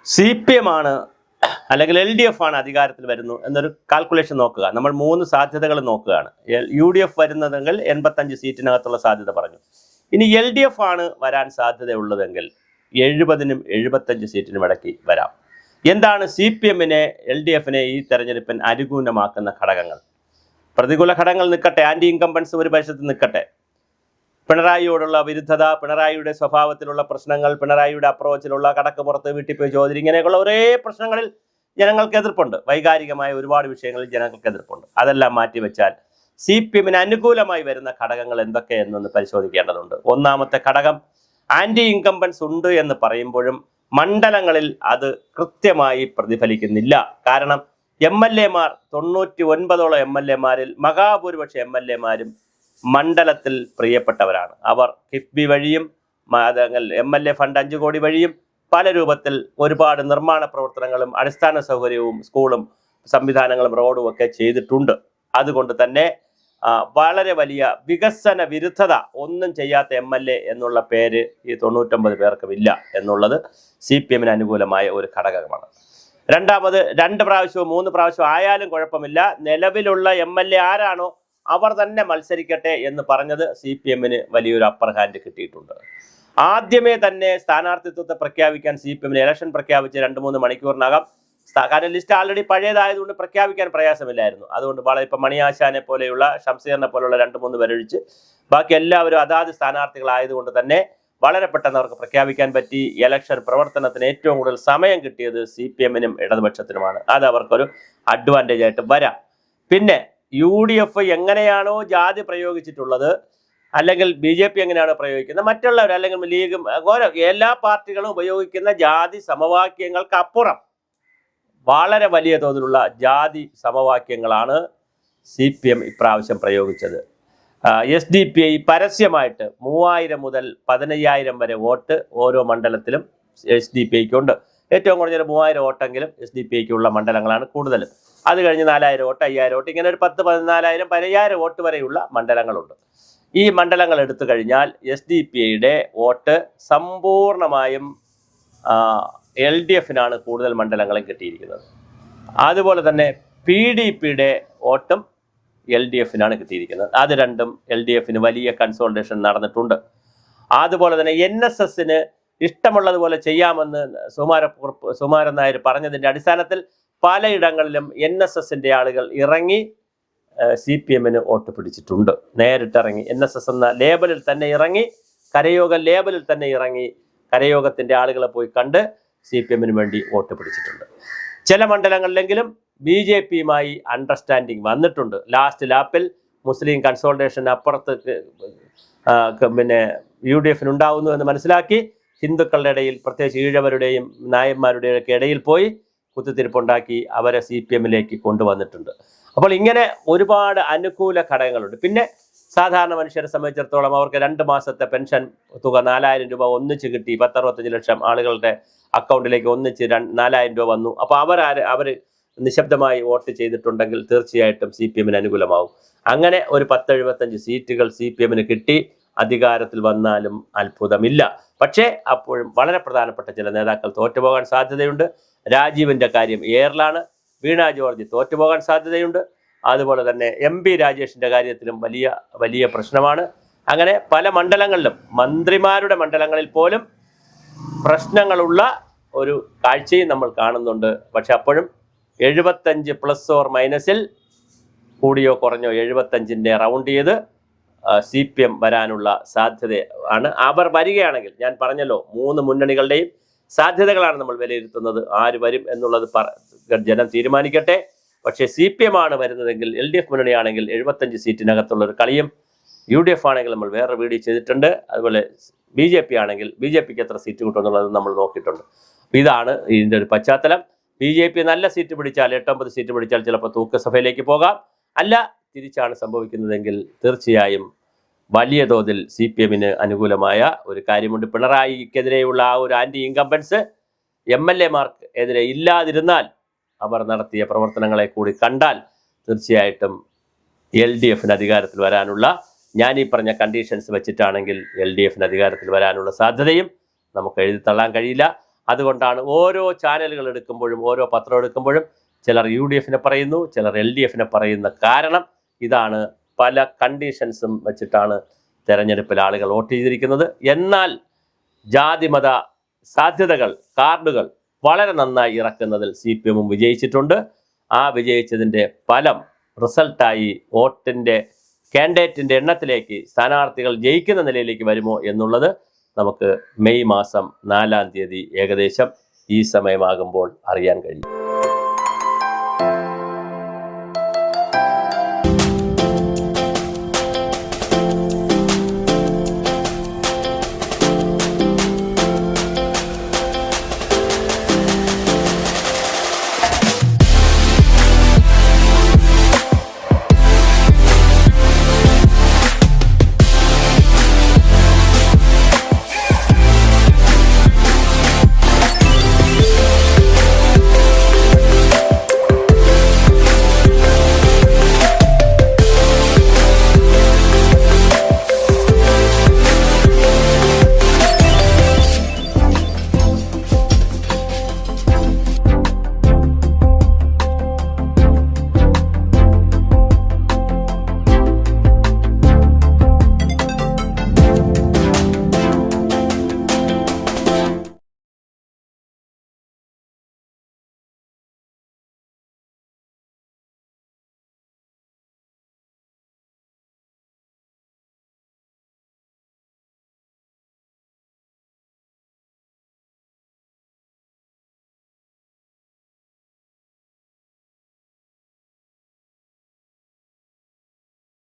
CPM ആണ് അല്ലെങ്കിൽ LDF ആണ് അധികാരത്തിൽ വരുന്നു എന്നൊരു കാൽക്കുലേഷൻ നോക്കുക. നമ്മൾ 3 സാധ്യതകൾ നോക്കുകയാണ്. UDF വരുന്നതെങ്കിൽ 85 സീറ്റിനകത്തുള്ള സാധ്യത പറഞ്ഞു. ഇനി LDF ആണ് വരാൻ സാധ്യതയുള്ളതെങ്കിൽ 70നും 75 സീറ്റിനും ഇടയ്ക്ക് വരാം. എന്താണ് CPMനെ LDFനെ ഈ തെരഞ്ഞെടുപ്പിന് അനുകൂലമാക്കുന്ന ഘടകങ്ങൾ? പ്രതികൂല ഘടകങ്ങൾ നിൽക്കട്ടെ, ആൻറ്റി ഇൻകംബൻസ് ഒരു വശത്ത് നിൽക്കട്ടെ, പിണറായിയോടുള്ള വിരുദ്ധത, പിണറായിയുടെ സ്വഭാവത്തിലുള്ള പ്രശ്നങ്ങൾ, പിണറായിയുടെ അപ്രോച്ചിലുള്ള കടക്ക് പുറത്ത് വീട്ടിൽ പോയി ചോദ്യം, ഇങ്ങനെയൊക്കെയുള്ള ഒരേ പ്രശ്നങ്ങളിൽ ജനങ്ങൾക്ക് എതിർപ്പുണ്ട്. വൈകാരികമായ ഒരുപാട് വിഷയങ്ങളിൽ ജനങ്ങൾക്ക് എതിർപ്പുണ്ട്. അതെല്ലാം മാറ്റിവെച്ചാൽ CPMന് അനുകൂലമായി വരുന്ന ഘടകങ്ങൾ എന്തൊക്കെയെന്നൊന്ന് പരിശോധിക്കേണ്ടതുണ്ട്. ഒന്നാമത്തെ ഘടകം, ആൻറ്റി ഇൻകംബൻസ് ഉണ്ട് എന്ന് പറയുമ്പോഴും മണ്ഡലങ്ങളിൽ അത് കൃത്യമായി പ്രതിഫലിക്കുന്നില്ല. കാരണം MLA മാർ 99ഓളം MLA മാരിൽ മഹാഭൂരിപക്ഷ MLA മാരും മണ്ഡലത്തിൽ പ്രിയപ്പെട്ടവരാണ്. അവർ കിഫ്ബി വഴിയും MLA ഫണ്ട് 5 കോടി വഴിയും പല രൂപത്തിൽ ഒരുപാട് നിർമ്മാണ പ്രവർത്തനങ്ങളും അടിസ്ഥാന സൗകര്യവും സ്കൂളും സംവിധാനങ്ങളും റോഡും ഒക്കെ ചെയ്തിട്ടുണ്ട്. അതുകൊണ്ട് തന്നെ വളരെ വലിയ വികസന വിരുദ്ധത ഒന്നും ചെയ്യാത്ത MLA എന്നുള്ള പേര് ഈ 99 പേർക്കും ഇല്ല എന്നുള്ളത് CPMന് അനുകൂലമായ ഒരു ഘടകമാണ്. രണ്ടാമത്, 2 പ്രാവശ്യമോ 3 പ്രാവശ്യമോ ആയാലും കുഴപ്പമില്ല, നിലവിലുള്ള MLA ആരാണോ അവർ തന്നെ മത്സരിക്കട്ടെ എന്ന് പറഞ്ഞത് CPMന് വലിയൊരു അപ്പർ ഹാൻഡ് കിട്ടിയിട്ടുണ്ട്. ആദ്യമേ തന്നെ സ്ഥാനാർത്ഥിത്വത്തെ പ്രഖ്യാപിക്കാൻ CPMന് ഇലക്ഷൻ പ്രഖ്യാപിച്ച് 2-3 മണിക്കൂറിനകം, കാരണം ലിസ്റ്റ് ആൾറെഡി പഴയതായതുകൊണ്ട് പ്രഖ്യാപിക്കാൻ പ്രയാസമില്ലായിരുന്നു. അതുകൊണ്ട് വളരെ ഇപ്പം മണിയാശാനെ പോലെയുള്ള, ഷംസീറിനെ പോലെയുള്ള 2-3 പേരൊഴിച്ച് ബാക്കി എല്ലാവരും അതാത് സ്ഥാനാർത്ഥികളായതുകൊണ്ട് തന്നെ വളരെ പെട്ടെന്ന് അവർക്ക് പ്രഖ്യാപിക്കാൻ പറ്റി. ഇലക്ഷൻ പ്രവർത്തനത്തിന് ഏറ്റവും കൂടുതൽ സമയം കിട്ടിയത് CPMനും ഇടതുപക്ഷത്തിനുമാണ്. അത് അവർക്കൊരു അഡ്വാൻറ്റേജ് ആയിട്ട് വരാം. പിന്നെ UDF എങ്ങനെയാണോ ജാതി പ്രയോഗിച്ചിട്ടുള്ളത്, അല്ലെങ്കിൽ BJP എങ്ങനെയാണോ പ്രയോഗിക്കുന്നത്, മറ്റുള്ളവർ അല്ലെങ്കിൽ ലീഗും എല്ലാ പാർട്ടികളും ഉപയോഗിക്കുന്ന ജാതി സമവാക്യങ്ങൾക്കപ്പുറം വളരെ വലിയ തോതിലുള്ള ജാതി സമവാക്യങ്ങളാണ് CPM ഇപ്രാവശ്യം പ്രയോഗിച്ചത്. SDPI പരസ്യമായിട്ട് 3000 മുതൽ 15000 വരെ വോട്ട് ഓരോ മണ്ഡലത്തിലും SDPIക്ക് ഉണ്ട്. ഏറ്റവും കുറഞ്ഞൊരു 3000 വോട്ടെങ്കിലും SDPIക്ക് ഉള്ള മണ്ഡലങ്ങളാണ് കൂടുതലും. അത് കഴിഞ്ഞ് 4000 വോട്ട്, 5000 വോട്ട്, ഇങ്ങനെ ഒരു 10, 14,000, 15,000 വോട്ട് വരെയുള്ള മണ്ഡലങ്ങളുണ്ട്. ഈ മണ്ഡലങ്ങൾ എടുത്തു കഴിഞ്ഞാൽ SDPIയുടെ വോട്ട് സമ്പൂർണമായും LDFനാണ് കൂടുതൽ മണ്ഡലങ്ങളും കിട്ടിയിരിക്കുന്നത്. അതുപോലെ തന്നെ PDPയുടെ വോട്ടും LDFനാണ് കിട്ടിയിരിക്കുന്നത്. അത് രണ്ടും LDFന് വലിയ കൺസോൾട്ടേഷൻ നടന്നിട്ടുണ്ട്. അതുപോലെ തന്നെ NSSന് ഇഷ്ടമുള്ളതുപോലെ ചെയ്യാമെന്ന് സുകുമാരൻ നായർ പറഞ്ഞതിൻ്റെ അടിസ്ഥാനത്തിൽ പലയിടങ്ങളിലും NSSൻ്റെ ആളുകൾ ഇറങ്ങി CPMന് വോട്ട് പിടിച്ചിട്ടുണ്ട്. നേരിട്ടിറങ്ങി NSS എന്ന ലേബലിൽ തന്നെ ഇറങ്ങി, കരയോഗം ലേബലിൽ തന്നെ ഇറങ്ങി കരയോഗത്തിൻ്റെ ആളുകളെ പോയി കണ്ട് CPMന് വേണ്ടി വോട്ട് പിടിച്ചിട്ടുണ്ട്. ചില മണ്ഡലങ്ങളിലെങ്കിലും BJPയുമായി അണ്ടർസ്റ്റാൻഡിങ് വന്നിട്ടുണ്ട്. ലാസ്റ്റ് ലാപ്പിൽ മുസ്ലിം കൺസോൾട്ടേഷൻ അപ്പുറത്ത് പിന്നെ UDFന് ഉണ്ടാവുന്നു എന്ന് മനസ്സിലാക്കി ഹിന്ദുക്കളുടെ ഇടയിൽ, പ്രത്യേകിച്ച് ഈഴവരുടെയും നായന്മാരുടെയും ഒക്കെ ഇടയിൽ പോയി കുത്തിത്തിരിപ്പുണ്ടാക്കി അവരെ CPMലേക്ക് കൊണ്ടുവന്നിട്ടുണ്ട്. അപ്പോൾ ഇങ്ങനെ ഒരുപാട് അനുകൂല ഘടകങ്ങളുണ്ട്. പിന്നെ സാധാരണ മനുഷ്യരെ സംബന്ധിച്ചിടത്തോളം അവർക്ക് 2 മാസത്തെ പെൻഷൻ തുക 4000 രൂപ ഒന്നിച്ച് കിട്ടി. 10-65 ലക്ഷം ആളുകളുടെ അക്കൗണ്ടിലേക്ക് ഒന്നിച്ച് 4000 രൂപ വന്നു. അപ്പോൾ അവർ നിശബ്ദമായി വോട്ട് ചെയ്തിട്ടുണ്ടെങ്കിൽ തീർച്ചയായിട്ടും CPMന് അനുകൂലമാവും. അങ്ങനെ ഒരു 10-75 സീറ്റുകൾ CPMന് കിട്ടി അധികാരത്തിൽ വന്നാലും അത്ഭുതമില്ല. പക്ഷേ അപ്പോഴും വളരെ പ്രധാനപ്പെട്ട ചില നേതാക്കൾ തോറ്റുപോകാൻ സാധ്യതയുണ്ട്. രാജീവിൻ്റെ കാര്യം എയറിലാണ്. വീണ ജോർജ് തോറ്റുപോകാൻ സാധ്യതയുണ്ട്. അതുപോലെ തന്നെ MP രാജേഷിൻ്റെ കാര്യത്തിലും വലിയ പ്രശ്നമാണ്. അങ്ങനെ പല മണ്ഡലങ്ങളിലും, മന്ത്രിമാരുടെ മണ്ഡലങ്ങളിൽ പോലും പ്രശ്നങ്ങളുള്ള ഒരു കാഴ്ചയും നമ്മൾ കാണുന്നുണ്ട്. പക്ഷെ അപ്പോഴും 75 ± കൂടിയോ കുറഞ്ഞോ 75ൻ്റെ റൗണ്ട് ചെയ്ത് CPM വരാനുള്ള സാധ്യത ആണ്. അവർ വരികയാണെങ്കിൽ, ഞാൻ പറഞ്ഞല്ലോ 3 മുന്നണികളുടെയും സാധ്യതകളാണ് നമ്മൾ വിലയിരുത്തുന്നത്. ആര് വരും എന്നുള്ളത് ജനം തീരുമാനിക്കട്ടെ. പക്ഷേ CPM ആണ് വരുന്നതെങ്കിൽ, LDF മുന്നണിയാണെങ്കിൽ 75 സീറ്റിനകത്തുള്ളൊരു കളിയും, UDF ആണെങ്കിൽ നമ്മൾ വേറെ വീഡിയോ ചെയ്തിട്ടുണ്ട്. അതുപോലെ BJP ആണെങ്കിൽ BJPക്ക് എത്ര സീറ്റ് കിട്ടുമെന്നുള്ളത് നമ്മൾ നോക്കിയിട്ടുണ്ട്. ഇതാണ് ഇതിൻ്റെ ഒരു പശ്ചാത്തലം. BJP നല്ല സീറ്റ് പിടിച്ചാൽ, 8-9 സീറ്റ് പിടിച്ചാൽ ചിലപ്പോൾ തൂക്കസഭയിലേക്ക് പോകാം. അല്ല തിരിച്ചാണ് സംഭവിക്കുന്നതെങ്കിൽ തീർച്ചയായും വലിയ തോതിൽ CPMന് അനുകൂലമായ ഒരു കാര്യമുണ്ട്. പിണറായിക്കെതിരെയുള്ള ആ ഒരു ആൻറ്റി ഇൻകംബൻസ് MLA-മാർക്ക് എതിരെ ഇല്ലാതിരുന്നാൽ, അവർ നടത്തിയ പ്രവർത്തനങ്ങളെ കൂടി കണ്ടാൽ തീർച്ചയായിട്ടും LDFന് അധികാരത്തിൽ വരാനുള്ള, ഞാൻ ഈ പറഞ്ഞ കണ്ടീഷൻസ് വെച്ചിട്ടാണെങ്കിൽ LDFന് അധികാരത്തിൽ വരാനുള്ള സാധ്യതയും നമുക്ക് എഴുതി തള്ളാൻ കഴിയില്ല. അതുകൊണ്ടാണ് ഓരോ ചാനലുകൾ എടുക്കുമ്പോഴും ഓരോ പത്രം എടുക്കുമ്പോഴും ചിലർ UDF പറയുന്നു, ചിലർ LDF പറയുന്ന കാരണം ഇതാണ്. പല കണ്ടീഷൻസും വെച്ചിട്ടാണ് തെരഞ്ഞെടുപ്പിൽ ആളുകൾ വോട്ട് ചെയ്തിരിക്കുന്നത്. എന്നാൽ ജാതിമത സാധ്യതകൾ കാർഡുകൾ വളരെ നന്നായി ഇറക്കുന്നതിൽ CPM വിജയിച്ചിട്ടുണ്ട്. ആ വിജയിച്ചതിൻ്റെ ഫലം റിസൾട്ടായി വോട്ടിൻ്റെ കാൻഡിഡേറ്റിൻ്റെ എണ്ണത്തിലേക്ക് സ്ഥാനാർത്ഥികൾ ജയിക്കുന്ന നിലയിലേക്ക് വരുമോ എന്നുള്ളത് നമുക്ക് മെയ് മാസം 4-ാം തീയതി ഏകദേശം ഈ സമയമാകുമ്പോൾ അറിയാൻ കഴിയും.